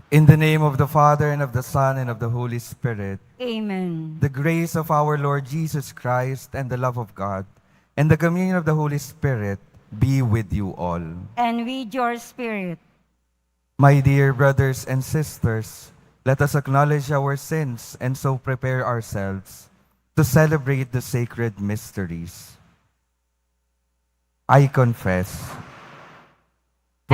In the name of the Father, and of the Son, and of the Holy Spirit, Amen. the grace of our Lord Jesus Christ, and the love of God, and the communion of the Holy Spirit be with you all. And with your spirit. My dear brothers and sisters, let us acknowledge our sins and so prepare ourselves to celebrate the sacred mysteries. I confess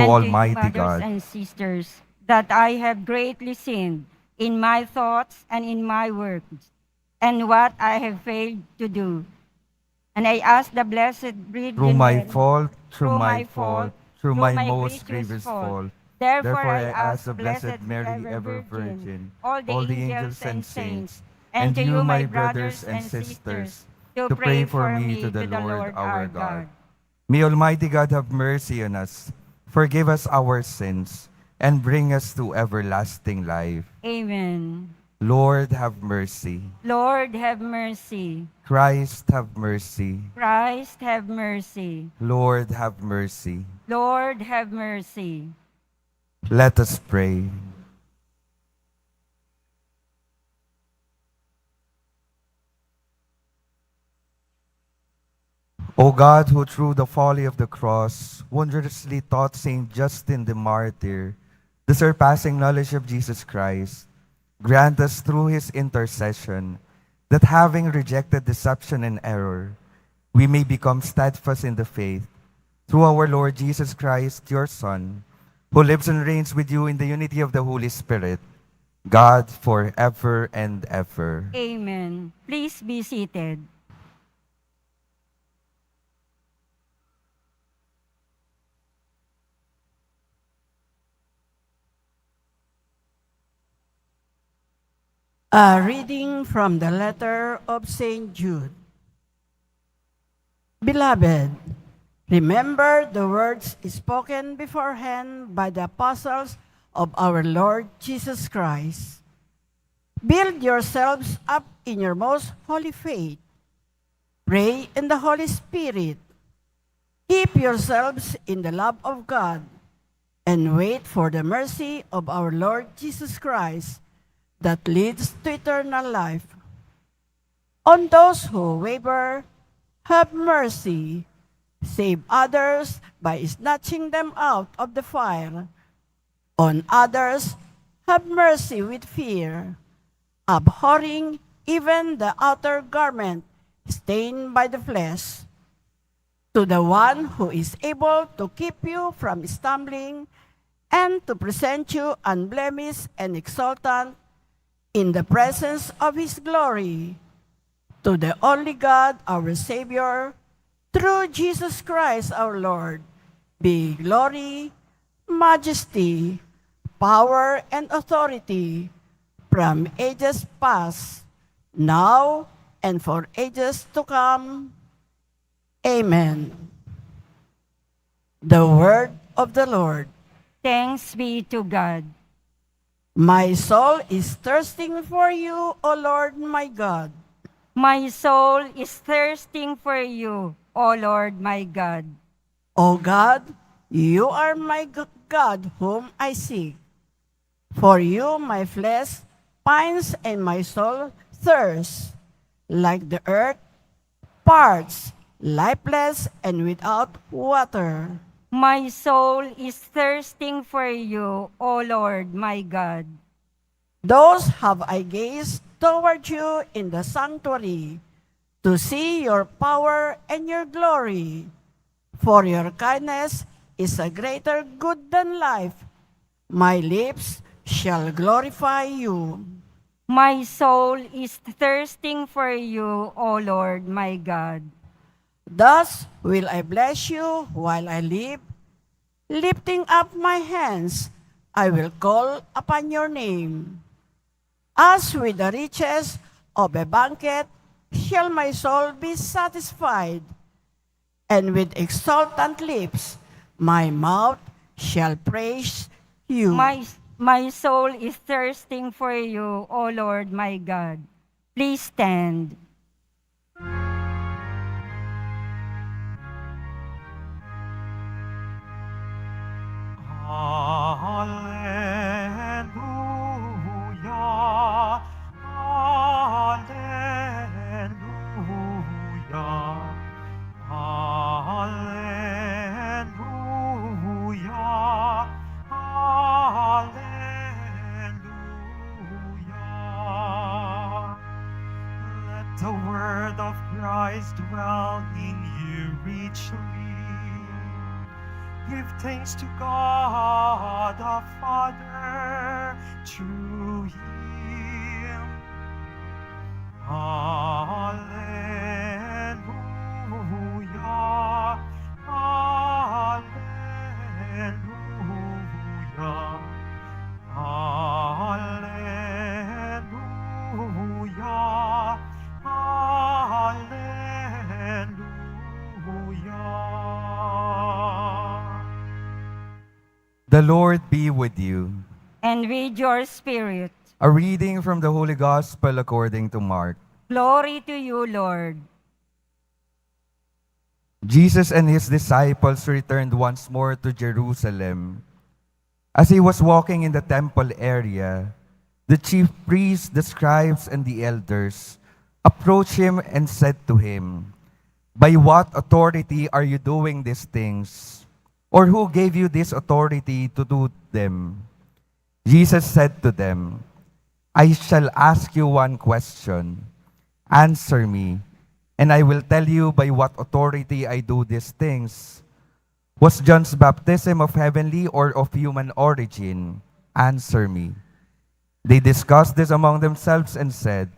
to And to you, Almighty brothers God and sisters, that I have greatly sinned in my thoughts and in my words, and what I have failed to do. And I ask the Blessed through Virgin my Mary, fault, through through my my fault, fault, through through my my most grievous grievous fault. fault. Therefore Therefore I I ask ask the the Blessed Blessed Mary, Ever ever Virgin, Virgin, all the all the angels angels and and saints, saints, and and to you, you, my my brothers brothers and and sisters, sisters, to to pray pray for for me to me the to the Lord Lord our our God. God. May Almighty God have mercy on us, forgive us our sins, and bring us to everlasting life. Amen. Lord, have mercy. Lord, have mercy. Christ, have mercy. Christ, have mercy. Lord, have mercy. Lord, have mercy. Let us pray. O God, who through the folly of the cross wondrously taught Saint Justin the martyr the surpassing knowledge of Jesus Christ, grant us through his intercession that having rejected deception and error, we may become steadfast in the faith through our Lord Jesus Christ, your Son, who lives and reigns with you in the unity of the Holy Spirit, God forever and ever. Amen. Please be seated. A reading from the letter of St. Jude. Beloved, remember the words spoken beforehand by the apostles of our Lord Jesus Christ. Build yourselves up in your most holy faith. Pray in the Holy Spirit. Keep yourselves in the love of God and wait for the mercy of our Lord Jesus Christ that leads to eternal life. On those who waver, have mercy. Save others by snatching them out of the fire. On others, have mercy with fear, abhorring even the outer garment stained by the flesh. To the one who is able to keep you from stumbling and to present you unblemished and exultant in the presence of his glory, to the only God, our Savior, through Jesus Christ our Lord, be glory, majesty, power, and authority from ages past, now, and for ages to come. Amen. The word of the Lord. Thanks be to God. My soul is thirsting for you, O Lord my God. My soul is thirsting for you, O Lord my God. O God, you are my God whom I seek. For you my flesh pines and my soul thirsts, like the earth, parts, lifeless and without water. My soul is thirsting for you, O Lord my God. Those have I gazed toward you in the sanctuary, to see your power and your glory. For your kindness is a greater good than life. My lips shall glorify you. My soul is thirsting for you, O Lord my God. Thus will I bless you while I live. Lifting up my hands, I will call upon your name. As with the riches of a banquet, shall my soul be satisfied, and with exultant lips my mouth shall praise you. My soul is thirsting for you, O Lord my God. Please stand. Alleluia. blood of Christ dwell in you richly. Give thanks to God our Father through Him. Hallelujah. Hallelujah. Hallelujah. Hallelujah. The Lord be with you. And with your spirit. A reading from the Holy Gospel according to Mark. Glory to you, Lord. Jesus and his disciples returned once more to Jerusalem. As he was walking in the temple area, the chief priests, the scribes, and the elders approached him and said to him, "By what authority are you doing these things? Or who gave you this authority to do them?" Jesus said to them, "I shall ask you one question. Answer me, and I will tell you by what authority I do these things. Was John's baptism of heavenly or of human origin? Answer me." They discussed this among themselves and said,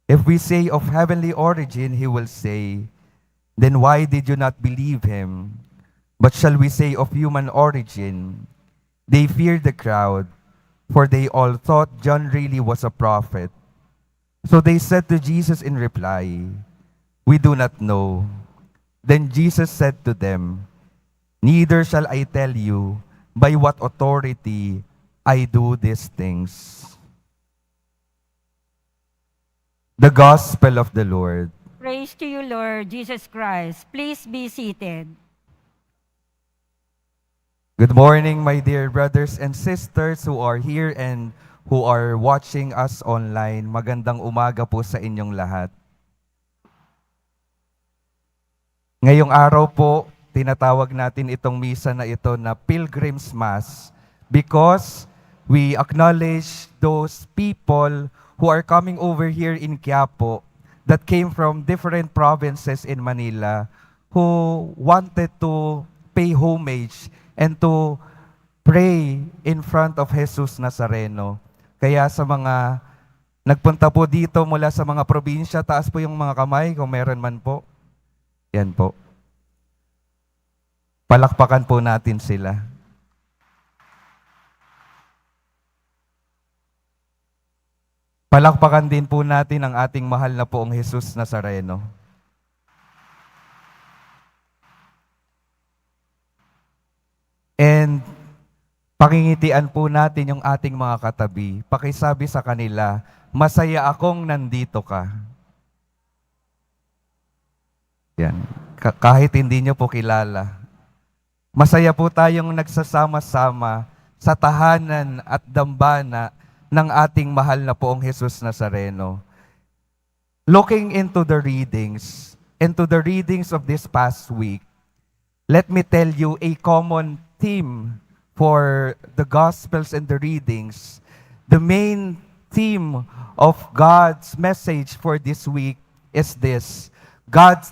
"If we say of heavenly origin, he will say, 'Then why did you not believe him?' But shall we say of human origin?" They feared the crowd, for they all thought John really was a prophet. So they said to Jesus in reply, "We do not know." Then Jesus said to them, "Neither shall I tell you by what authority I do these things." The Gospel of the Lord. Praise to you, Lord Jesus Christ. Please be seated. Good morning, my dear brothers and sisters who are here and who are watching us online. Magandang umaga po sa inyong lahat. Ngayong araw po, tinatawag natin itong misa na ito na Pilgrim's Mass because we acknowledge those people who are coming over here in Quiapo that came from different provinces in Manila who wanted to pay homage and to pray in front of Jesus Nazareno. Kaya sa mga nagpunta po dito mula sa mga probinsya, taas po yung mga kamay kung meron man po. Yan po. Palakpakan po natin sila. Palakpakan din po natin ang ating mahal na poong Jesus Nazareno. And pakingitian po natin yung ating mga katabi. Pakisabi sa kanila, "Masaya akong nandito ka." Yan. Kahit hindi nyo po kilala. Masaya po tayong nagsasama-sama sa tahanan at dambana ng ating mahal na poong Jesus Nazareno. Looking into the readings of this past week, let me tell you a common theme for the Gospels and the readings. The main theme of God's message for this week is this: God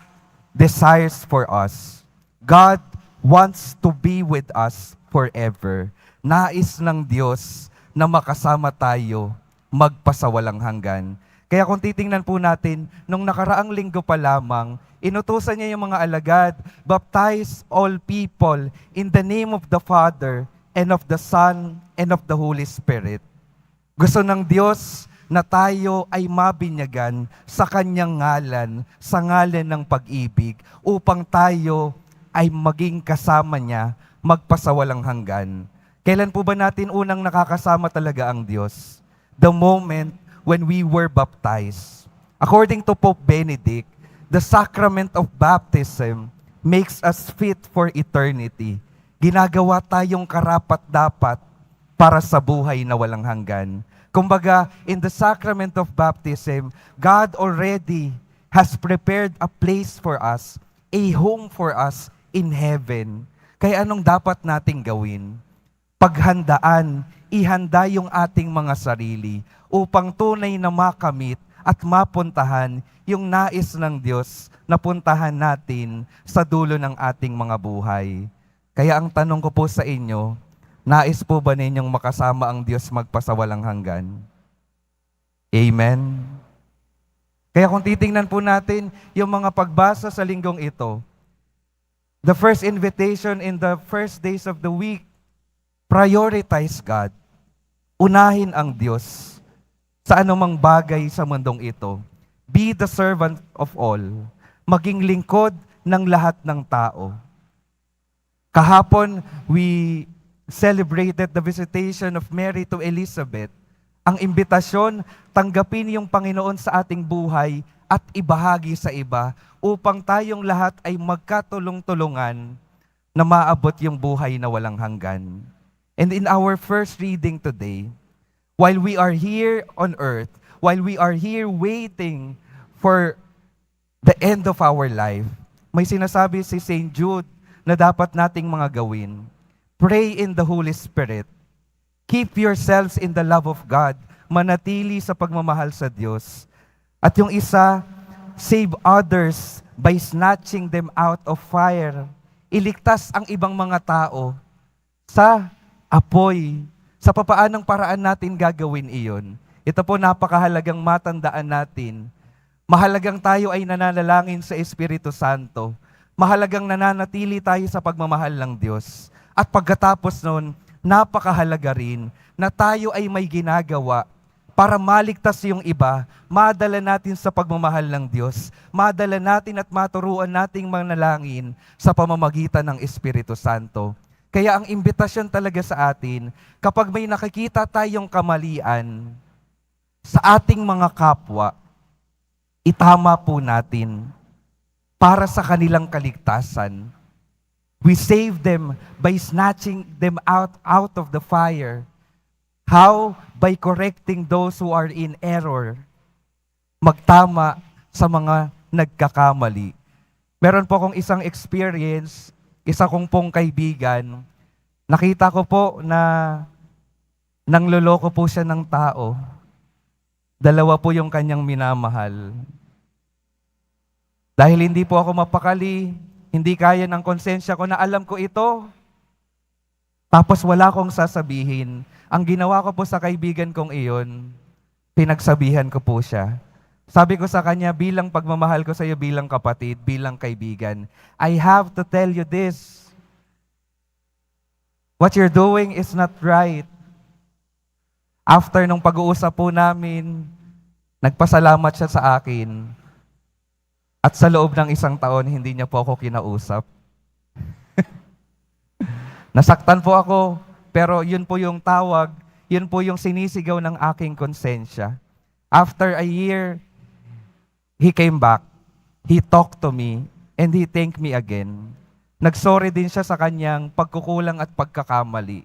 desires for us. God wants to be with us forever. Nais ng Diyos na makasama tayo magpasawalang hanggan. Kaya kung titingnan po natin, nung nakaraang linggo pa lamang, inutusan niya yung mga alagad, "Baptize all people in the name of the Father and of the Son and of the Holy Spirit." Gusto ng Diyos na tayo ay mabinyagan sa Kanyang ngalan, sa ngalan ng pag-ibig, upang tayo ay maging kasama niya magpasawalang hanggan. Kailan po ba natin unang nakakasama talaga ang Diyos? The moment when we were baptized. According to Pope Benedict, the sacrament of baptism makes us fit for eternity. Ginagawa tayong karapat-dapat para sa buhay na walang hanggan. Kumbaga, in the sacrament of baptism, God already has prepared a place for us, a home for us in heaven. Kaya anong dapat nating gawin? Paghandaan, ihanda yung ating mga sarili upang tunay na makamit at mapuntahan yung nais ng Diyos na puntahan natin sa dulo ng ating mga buhay. Kaya ang tanong ko po sa inyo, nais po ba ninyong makasama ang Diyos magpasawalang hanggan? Amen? Kaya kung titingnan po natin yung mga pagbasa sa linggong ito, the first invitation in the first days of the week, prioritize God. Unahin ang Diyos sa anumang bagay sa mundong ito. Be the servant of all. Maging lingkod ng lahat ng tao. Kahapon, we celebrated the visitation of Mary to Elizabeth. Ang imbitasyon, tanggapin yung Panginoon sa ating buhay at ibahagi sa iba upang tayong lahat ay magkatulong-tulungan na maabot yung buhay na walang hanggan. And in our first reading today, while we are here on earth, while we are here waiting for the end of our life, may sinasabi si St. Jude na dapat nating mga gawin. Pray in the Holy Spirit. Keep yourselves in the love of God. Manatili sa pagmamahal sa Diyos. At yung isa, save others by snatching them out of fire. Iligtas ang ibang mga tao sa apoy. Sa papaanong paraan natin gagawin iyon? Ito po napakahalagang matandaan natin. Mahalagang tayo ay nananalangin sa Espiritu Santo. Mahalagang nananatili tayo sa pagmamahal ng Diyos. At pagkatapos nun, napakahalaga rin na tayo ay may ginagawa para maligtas yung iba, madala natin sa pagmamahal ng Diyos, madala natin at maturuan nating manalangin sa pamamagitan ng Espiritu Santo. Kaya ang imbitasyon talaga sa atin, kapag may nakikita tayong kamalian sa ating mga kapwa, itama po natin para sa kanilang kaligtasan. We save them by snatching them out of the fire. How? By correcting those who are in error. Magtama sa mga nagkakamali. Meron po akong isang experience, isa kong pong kaibigan. Nakita ko po na nangloloko po siya ng tao. Dalawa po yung kanyang minamahal. Dahil hindi po ako mapakali, hindi kaya ng konsensya ko na alam ko ito. Tapos wala akong sasabihin. Ang ginawa ko po sa kaibigan kong iyon, pinagsabihan ko po siya. Sabi ko sa kanya, bilang pagmamahal ko sa iyo bilang kapatid, bilang kaibigan, I have to tell you this. What you're doing is not right. After nung pag-uusap po namin, nagpasalamat siya sa akin. At sa loob ng 1 taon, hindi niya po ako kinausap. Nasaktan po ako, pero yun po yung tawag, yun po yung sinisigaw ng aking konsensya. After a year, he came back. He talked to me, and he thanked me again. Nagsorry din siya sa kanyang pagkukulang at pagkakamali.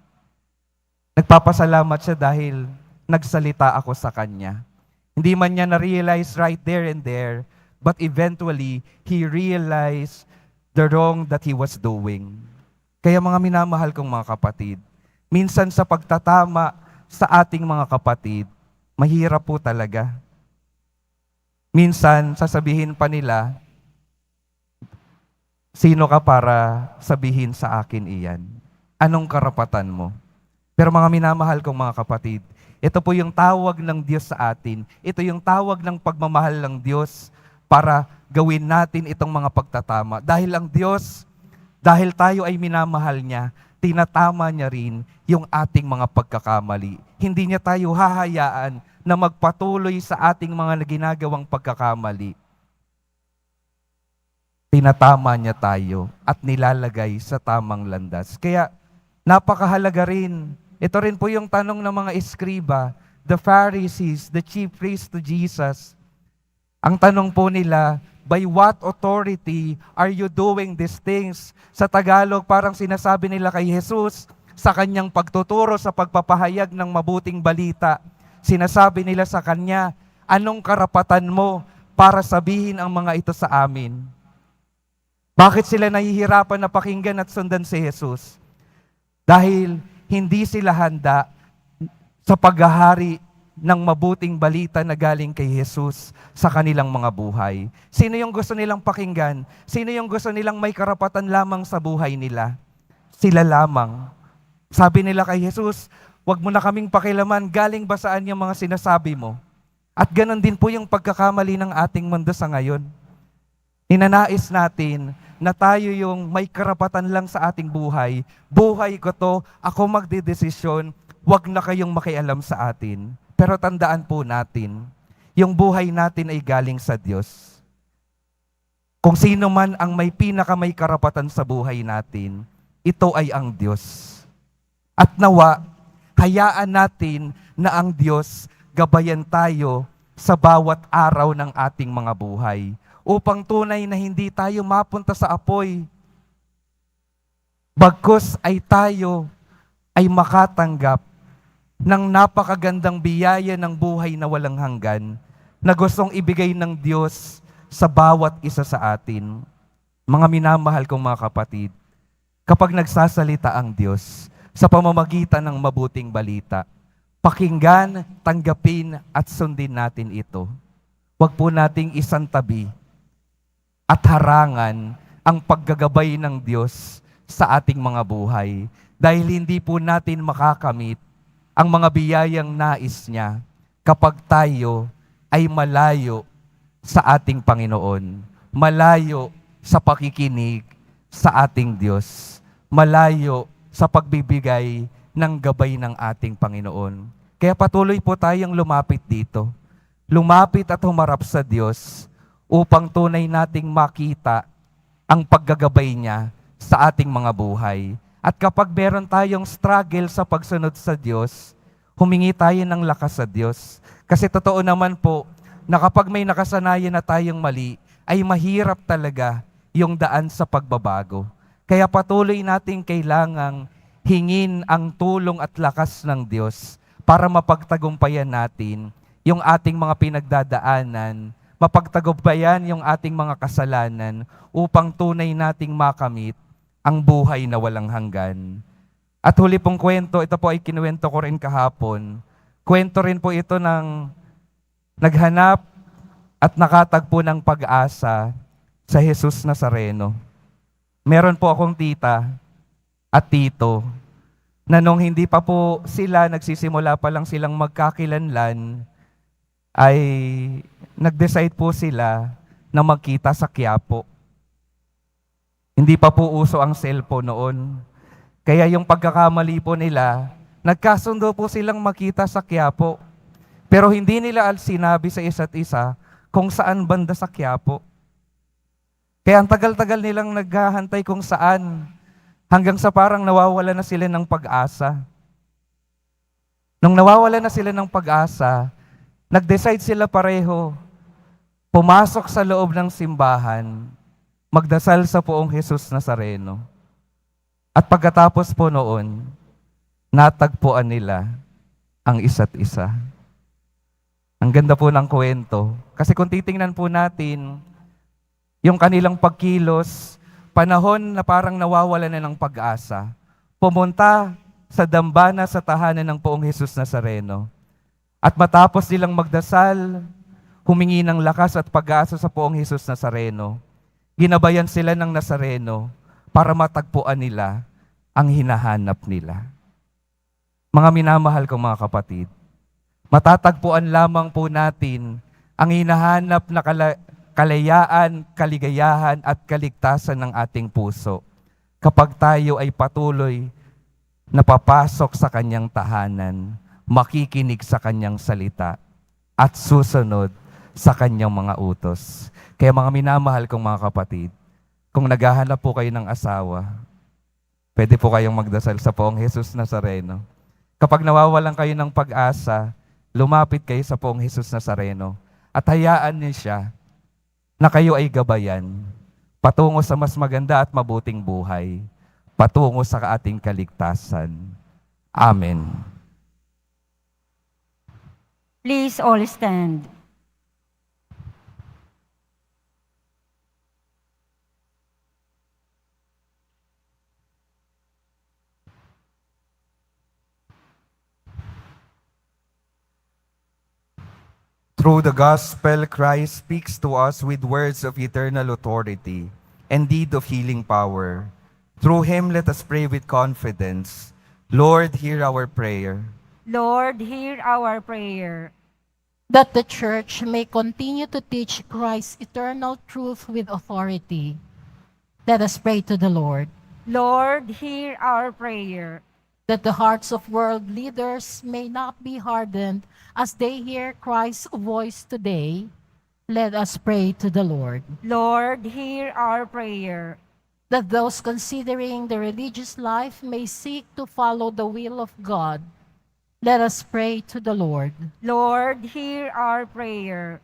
Nagpapasalamat siya dahil nagsalita ako sa kanya. Hindi man niya na-realize right there and there, but eventually, he realized the wrong that he was doing. Kaya mga minamahal kong mga kapatid, minsan sa pagtatama sa ating mga kapatid, mahirap po talaga. Minsan, sasabihin pa nila, sino ka para sabihin sa akin iyan? Anong karapatan mo? Pero mga minamahal kong mga kapatid, ito po yung tawag ng Diyos sa atin. Ito yung tawag ng pagmamahal ng Diyos para gawin natin itong mga pagtatama. Dahil ang Diyos, dahil tayo ay minamahal niya, tinatama niya rin yung ating mga pagkakamali. Hindi niya tayo hahayaan na magpatuloy sa ating mga ginagawang pagkakamali. Tinatama niya tayo at nilalagay sa tamang landas. Kaya napakahalaga rin. Ito rin po yung tanong ng mga eskriba, the Pharisees, the chief priests to Jesus. Ang tanong po nila, by what authority are you doing these things? Sa Tagalog, parang sinasabi nila kay Jesus, sa kanyang pagtuturo sa pagpapahayag ng mabuting balita, sinasabi nila sa kanya, anong karapatan mo para sabihin ang mga ito sa amin? Bakit sila nahihirapan na pakinggan at sundan si Jesus? Dahil hindi sila handa sa paghahari ng mabuting balita na galing kay Jesus sa kanilang mga buhay. Sino yung gusto nilang pakinggan? Sino yung gusto nilang may karapatan lamang sa buhay nila? Sila lamang. Sabi nila kay Jesus, "Wag mo na kaming pakilaman, galing ba saan yung mga sinasabi mo?" At ganon din po yung pagkakamali ng ating mundo sa ngayon. Ninanais natin na tayo yung may karapatan lang sa ating buhay. Buhay ko to, ako magdedesisyon, wag na kayong makialam sa atin. Pero tandaan po natin, yung buhay natin ay galing sa Diyos. Kung sino man ang may may karapatan sa buhay natin, ito ay ang Diyos. At nawa, hayaan natin na ang Diyos gabayan tayo sa bawat araw ng ating mga buhay upang tunay na hindi tayo mapunta sa apoy. Bagkus ay tayo ay makatanggap ng napakagandang biyaya ng buhay na walang hanggan na gustong ibigay ng Diyos sa bawat isa sa atin. Mga minamahal kong mga kapatid, kapag nagsasalita ang Diyos sa pamamagitan ng mabuting balita, pakinggan, tanggapin at sundin natin ito. Huwag po nating isantabi at harangan ang paggagabay ng Diyos sa ating mga buhay dahil hindi po natin makakamit ang mga biyayang nais niya kapag tayo ay malayo sa ating Panginoon, malayo sa pakikinig sa ating Diyos, malayo sa pagbibigay ng gabay ng ating Panginoon. Kaya patuloy po tayong lumapit dito. Lumapit at humarap sa Diyos upang tunay nating makita ang paggagabay niya sa ating mga buhay. At kapag meron tayong struggle sa pagsunod sa Diyos, humingi tayo ng lakas sa Diyos. Kasi totoo naman po na kapag may nakasanayan na tayong mali, ay mahirap talaga yung daan sa pagbabago. Kaya patuloy nating kailangang hingin ang tulong at lakas ng Diyos para mapagtagumpayan natin yung ating mga pinagdadaanan, mapagtagumpayan yung ating mga kasalanan upang tunay nating makamit ang buhay na walang hanggan. At huli pong kwento, ito po ay kinuwento ko rin kahapon. Kwento rin po ito ng naghanap at nakatagpo ng pag-asa sa Jesus Nazareno. Meron po akong tita at tito na nung hindi pa po sila, nagsisimula pa lang silang magkakilanlan, ay nag-decide po sila na magkita sa Quiapo. Hindi pa po uso ang cellphone noon. Kaya yung pagkakamali po nila, nagkasundo po silang makita sa Quiapo. Pero hindi nila sinabi sa isa't isa kung saan banda sa Quiapo. Kaya ang tagal-tagal nilang naghahantay kung saan, hanggang sa parang nawawala na sila ng pag-asa. Nung nawawala na sila ng pag-asa, nag-decide sila pareho, pumasok sa loob ng simbahan, magdasal sa poong Jesus Nazareno. At pagkatapos po noon, natagpuan nila ang isa't isa. Ang ganda po ng kwento. Kasi kung titingnan po natin, yung kanilang pagkilos, panahon na parang nawawala na ng pag-asa, pumunta sa dambana sa tahanan ng poong Jesus Nazareno. At matapos nilang magdasal, humingi ng lakas at pag-asa sa poong Jesus Nazareno, ginabayan sila ng Nazareno para matagpuan nila ang hinahanap nila. Mga minamahal kong mga kapatid, matatagpuan lamang po natin ang hinahanap na kalayaan, kaligayahan at kaligtasan ng ating puso kapag tayo ay patuloy na papasok sa kanyang tahanan, makikinig sa kanyang salita at susunod sa kanyang mga utos. Kaya mga minamahal kong mga kapatid, kung naghahanap po kayo ng asawa, pwede po kayong magdasal sa poong Jesus Nazareno. Kapag nawawalan kayo ng pag-asa, lumapit kayo sa poong Jesus Nazareno at hayaan niyo siya na kayo ay gabayan patungo sa mas maganda at mabuting buhay, patungo sa ating kaligtasan. Amen. Please all stand. Through the gospel, Christ speaks to us with words of eternal authority and deed of healing power. Through him, let us pray with confidence. Lord, hear our prayer. Lord, hear our prayer. That the Church may continue to teach Christ's eternal truth with authority. Let us pray to the Lord. Lord, hear our prayer. That the hearts of world leaders may not be hardened as they hear Christ's voice today. Let us pray to the Lord. Lord, hear our prayer. That those considering the religious life may seek to follow the will of God. Let us pray to the Lord. Lord, hear our prayer.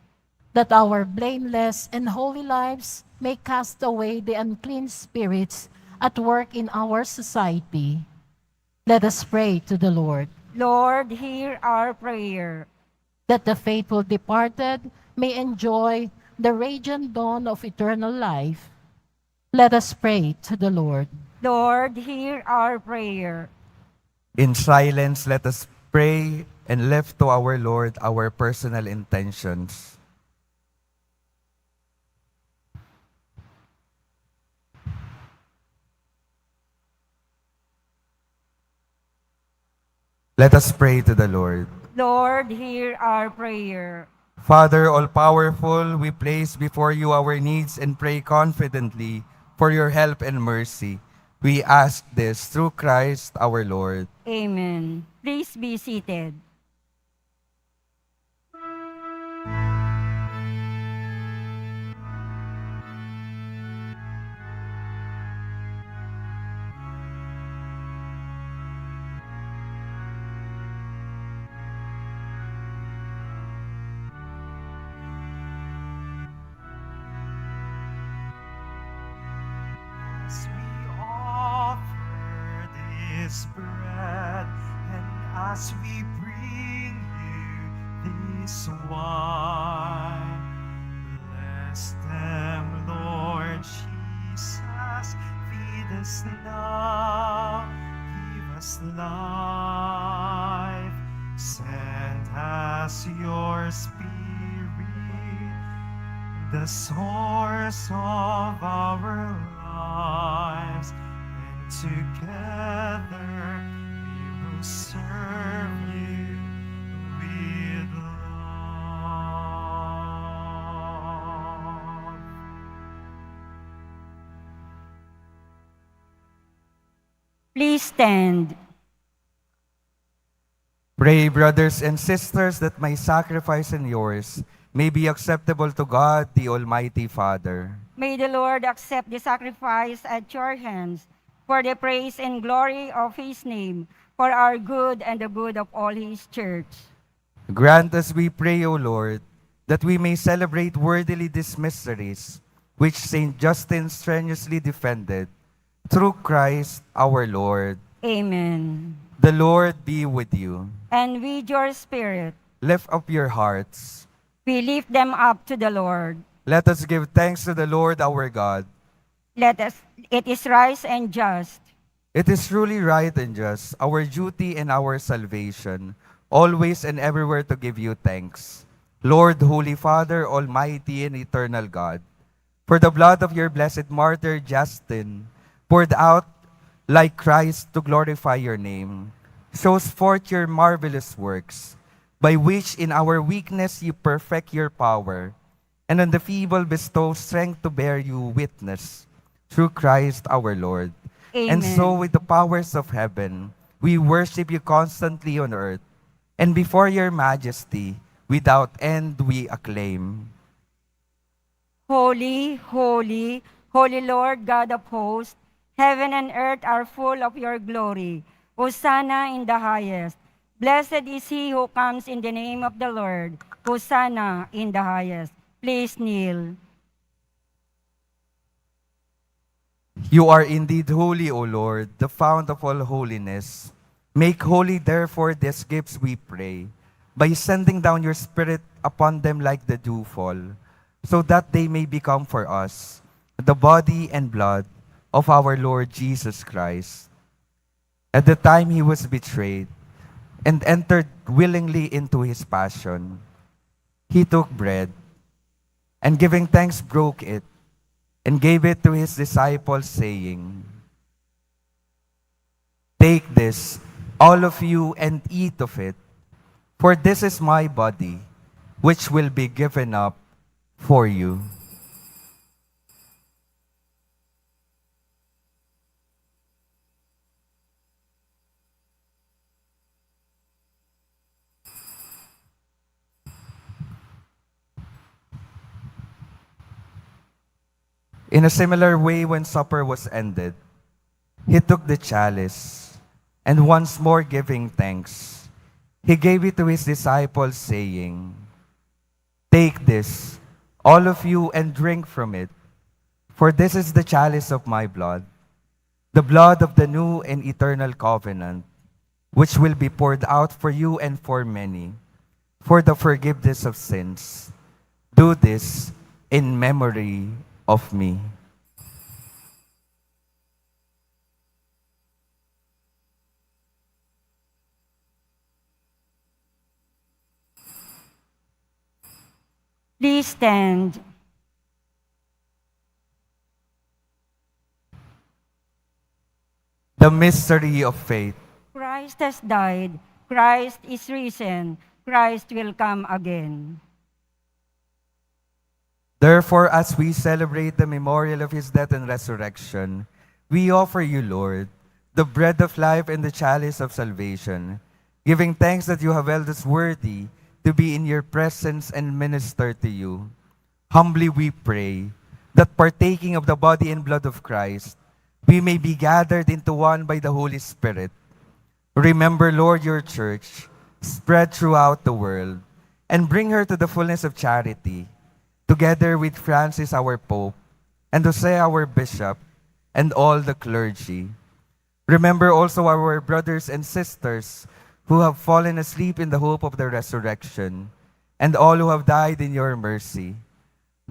That our blameless and holy lives may cast away the unclean spirits at work in our society. Let us pray to the Lord. Lord, hear our prayer. That the faithful departed may enjoy the radiant dawn of eternal life. Let us pray to the Lord. Lord, hear our prayer. In silence, let us pray and lift to our Lord our personal intentions. Let us pray to the Lord. Lord, hear our prayer. Father, all-powerful, we place before you our needs and pray confidently for your help and mercy. We ask this through Christ our Lord. Amen. Please be seated. As we offer this bread, and as we bring you this wine, bless them, Lord Jesus. Feed us now, give us life. Send us your Spirit, the source of our lives, and together we will serve you with love. Please stand. Pray, brothers and sisters, that my sacrifice and yours may be acceptable to God, the Almighty Father. May the Lord accept the sacrifice at your hands for the praise and glory of his name, for our good and the good of all his church. Grant us, we pray, O Lord, that we may celebrate worthily these mysteries, which Saint Justin strenuously defended, through Christ our Lord. Amen. The Lord be with you. And with your spirit, Lift up your hearts. we lift them up to the Lord. Let us give thanks to the Lord our God. It is right and just. It is truly right and just, our duty and our salvation, always and everywhere to give you thanks. Lord, Holy Father, Almighty and Eternal God, for the blood of your blessed martyr Justin, poured out like Christ to glorify your name, shows forth your marvelous works, by which in our weakness you perfect your power, and on the feeble bestow strength to bear you witness, through Christ our Lord. And Amen. so with the powers of heaven, we worship you constantly on earth, and before your majesty, without end we acclaim. Holy, holy, holy Lord God of hosts, heaven and earth are full of your glory. Hosanna in the highest. Blessed is he who comes in the name of the Lord. Hosanna in the highest. Please kneel. You are indeed holy, O Lord, the fount of all holiness. Make holy, therefore, these gifts, we pray, by sending down your Spirit upon them like the dewfall, so that they may become for us the body and blood of our Lord Jesus Christ. At the time he was betrayed and entered willingly into his passion, He took bread, and giving thanks broke it, and gave it to his disciples, saying, "Take this, all of you, and eat of it, for this is my body, which will be given up for you." In a similar way, when supper was ended, he took the chalice, and once more giving thanks, he gave it to his disciples, saying, "Take this, all of you, and drink from it, for this is the chalice of my blood, the blood of the new and eternal covenant, which will be poured out for you and for many, for the forgiveness of sins. Do this in memory of me." Please stand. The mystery of faith. Christ has died. Christ is risen. Christ will come again. Therefore, as we celebrate the memorial of his death and resurrection, we offer you, Lord, the bread of life and the chalice of salvation, giving thanks that you have held us worthy to be in your presence and minister to you. Humbly we pray that partaking of the body and blood of Christ, we may be gathered into one by the Holy Spirit. Remember, Lord, your church, spread throughout the world, and bring her to the fullness of charity, together with Francis our Pope, and Jose our Bishop, and all the clergy. Remember also our brothers and sisters who have fallen asleep in the hope of the resurrection, and all who have died in your mercy.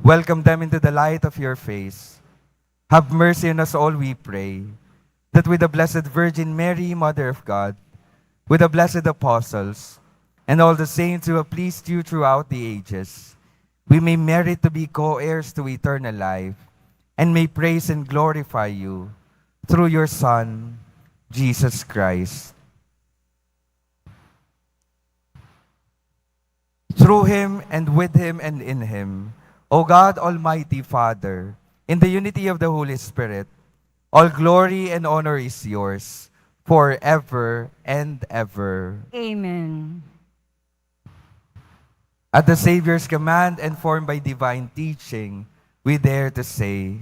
Welcome them into the light of your face. Have mercy on us all, we pray, that with the Blessed Virgin Mary, Mother of God, with the blessed apostles, and all the saints who have pleased you throughout the ages, we may merit to be co-heirs to eternal life, and may praise and glorify you through your Son, Jesus Christ. Through him, and with him, and in him, O God, Almighty Father, in the unity of the Holy Spirit, all glory and honor is yours, forever and ever. Amen. At the Savior's command and formed by divine teaching, we dare to say,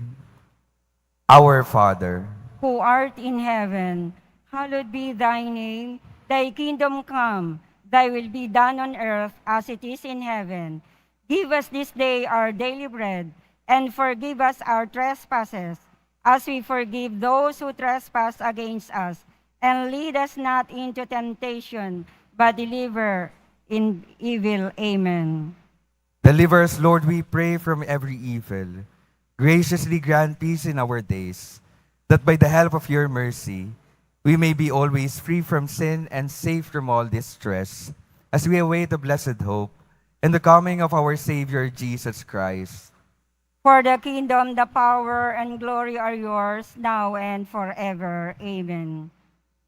Our Father, Who art in heaven, hallowed be thy name. Thy kingdom come, thy will be done on earth as it is in heaven. Give us this day our daily bread, and forgive us our trespasses, as we forgive those who trespass against us. And lead us not into temptation, but deliver in evil. Amen. deliver us, Lord, we pray, from every evil. Graciously grant peace in our days, that by the help of your mercy, we may be always free from sin and safe from all distress, as we await the blessed hope and the coming of our Savior Jesus Christ. For the kingdom, the power, and glory are yours, now and forever. Amen.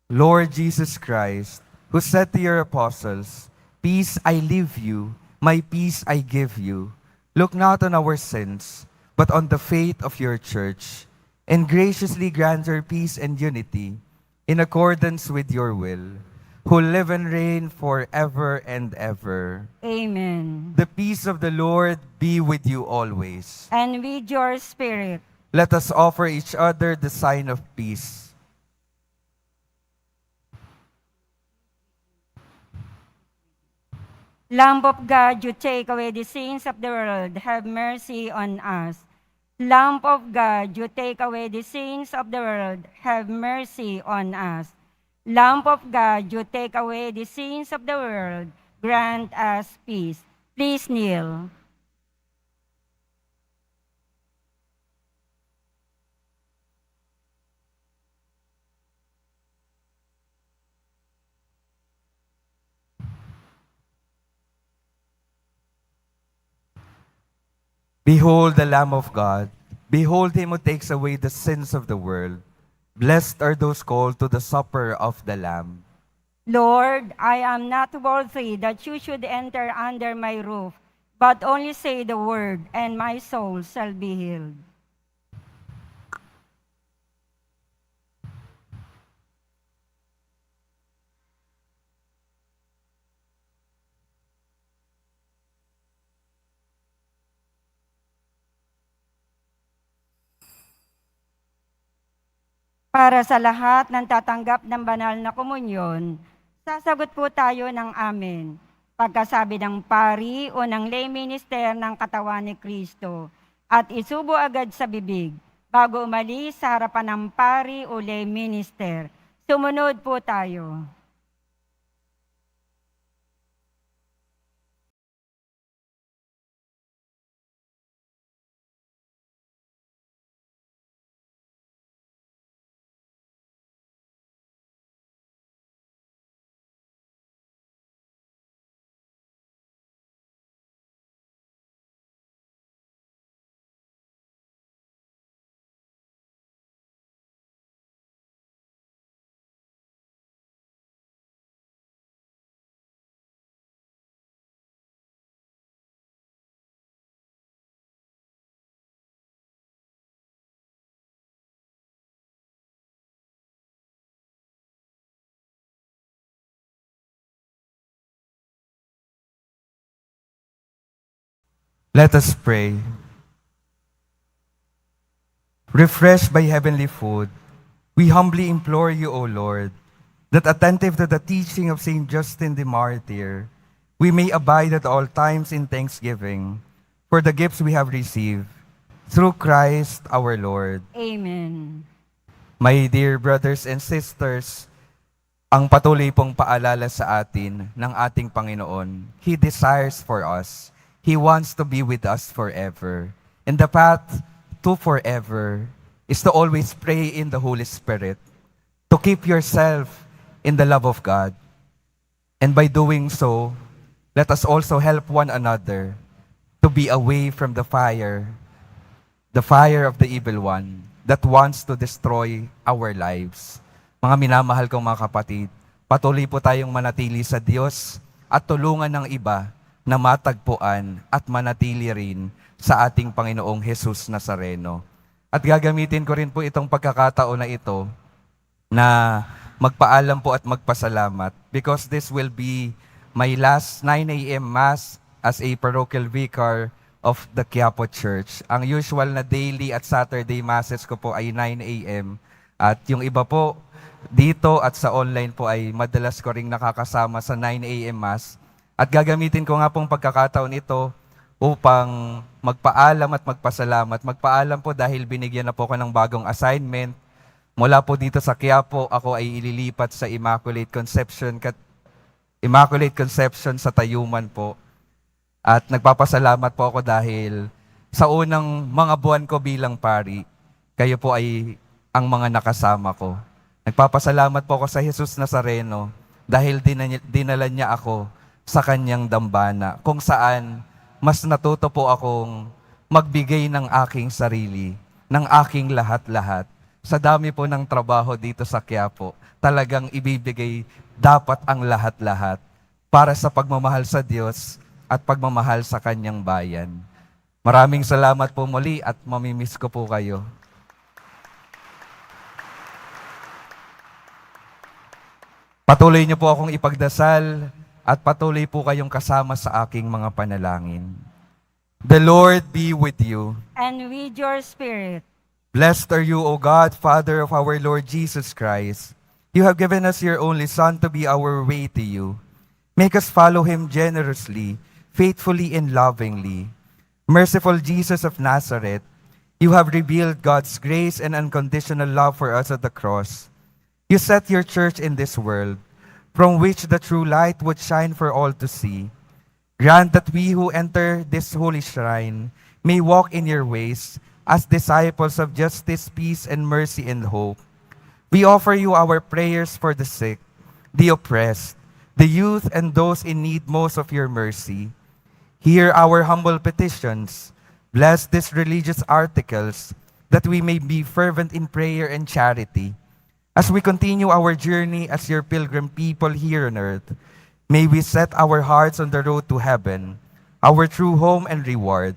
Lord Jesus Christ, who said to your apostles, Peace I leave you, my peace I give you. Look not on our sins, but on the faith of your church, and graciously grant her peace and unity, in accordance with your will, who live and reign forever and ever. Amen. The peace of the Lord be with you always. And with your spirit, Let us offer each other the sign of peace. Lamb of God, you take away the sins of the world, have mercy on us. Lamb of God, you take away the sins of the world, have mercy on us. Lamb of God, you take away the sins of the world, grant us peace. Please kneel. Behold the Lamb of God. Behold him who takes away the sins of the world. Blessed are those called to the supper of the Lamb. Lord, I am not worthy that you should enter under my roof, but only say the word, and my soul shall be healed. Para sa lahat ng tatanggap ng banal na komunyon, sasagot po tayo ng amen. Pagkasabi ng pari o ng lay minister ng katawan ni Kristo at isubo agad sa bibig bago umalis sa harapan ng pari o lay minister. Sumunod po tayo. Let us pray. Refreshed by heavenly food, we humbly implore you, O Lord, that attentive to the teaching of Saint Justin the Martyr, we may abide at all times in thanksgiving for the gifts we have received through Christ our Lord. Amen. My dear brothers and sisters, ang patuloy pong paalala sa atin ng ating Panginoon, He desires for us. He wants to be with us forever. And the path to forever is to always pray in the Holy Spirit, to keep yourself in the love of God. And by doing so, let us also help one another to be away from the fire of the evil one that wants to destroy our lives. Mga minamahal kong mga kapatid, patuloy po tayong manatili sa Diyos at tulungan ng iba na matagpuan at manatili rin sa ating Panginoong Jesus Nazareno. At gagamitin ko rin po itong pagkakataon na ito na magpaalam po at magpasalamat because this will be my last 9 a.m. Mass as a parochial vicar of the Quiapo Church. Ang usual na daily at Saturday Masses ko po ay 9 a.m. At yung iba po dito at sa online po ay madalas ko ring nakakasama sa 9 a.m. Mass. At gagamitin ko nga pong pagkakataon ito upang magpaalam at magpasalamat. Magpaalam po dahil binigyan na po ko ng bagong assignment. Mula po dito sa Quiapo, ako ay ililipat sa Immaculate Conception sa Tayuman po. At nagpapasalamat po ako dahil sa unang mga buwan ko bilang pari, kayo po ay ang mga nakasama ko. Nagpapasalamat po ako sa Jesus Nazareno dahil dinala niya ako sa kanyang dambana, kung saan mas natuto po akong magbigay ng aking sarili, ng aking lahat-lahat. Sa dami po ng trabaho dito sa Quiapo, talagang ibibigay dapat ang lahat-lahat para sa pagmamahal sa Diyos at pagmamahal sa kanyang bayan. Maraming salamat po muli at mamimiss ko po kayo. Patuloy niyo po akong ipagdasal at patuloy po kayong kasama sa aking mga panalangin. The Lord be with you. And with your spirit. Blessed are you, O God, Father of our Lord Jesus Christ. You have given us your only Son to be our way to you. Make us follow him generously, faithfully and lovingly. Merciful Jesus of Nazareth, you have revealed God's grace and unconditional love for us at the cross. You set your church in this world, from which the true light would shine for all to see. Grant that we who enter this holy shrine may walk in your ways as disciples of justice, peace, and mercy and hope. We offer you our prayers for the sick, the oppressed, the youth, and those in need most of your mercy. Hear our humble petitions. Bless these religious articles that we may be fervent in prayer and charity. As we continue our journey as your pilgrim people here on earth, may we set our hearts on the road to heaven, our true home and reward,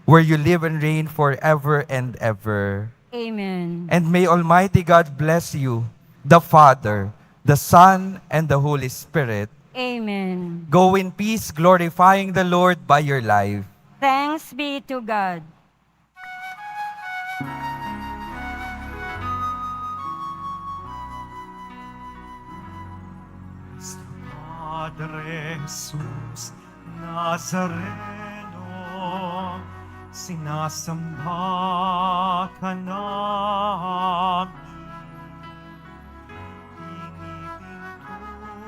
where you live and reign forever and ever. Amen. And may Almighty God bless you, the Father, the Son, and the Holy Spirit. Amen. Go in peace, glorifying the Lord by your life. Thanks be to God. Padre Jesus Nazareno, sinasamba ka namin.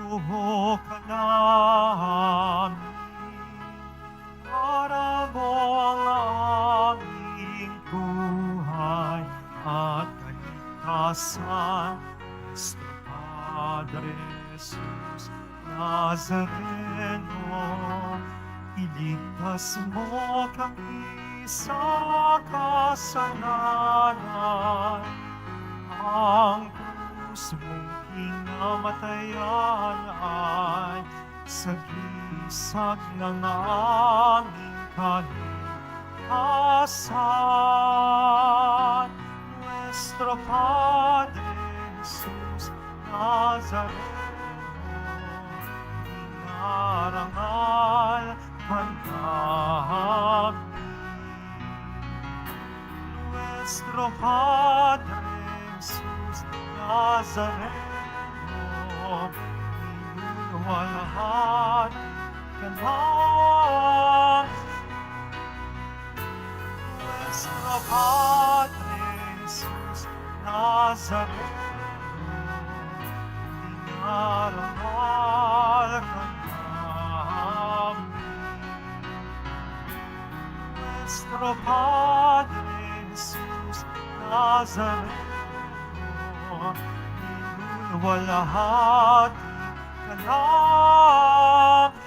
Initintuho ka namin, para mo ang aming buhay at kaligtasan. Cristo Padre Jesus Nazareno, iligtas mo kami sa kasalanan. Ang krus mong kinamatayan ay sagisag ng aming kaligtasan. Nuestro Padre Jesus Nazareno, inarangal ka namin. Nuestro Padre Jesus Nazareno, inuwalhati ka namin. Nuestro Padre Jesus Nazareno, inarangal ka namin. Nuestro Padre Jesus Nazareno, inuwalhati ka namin.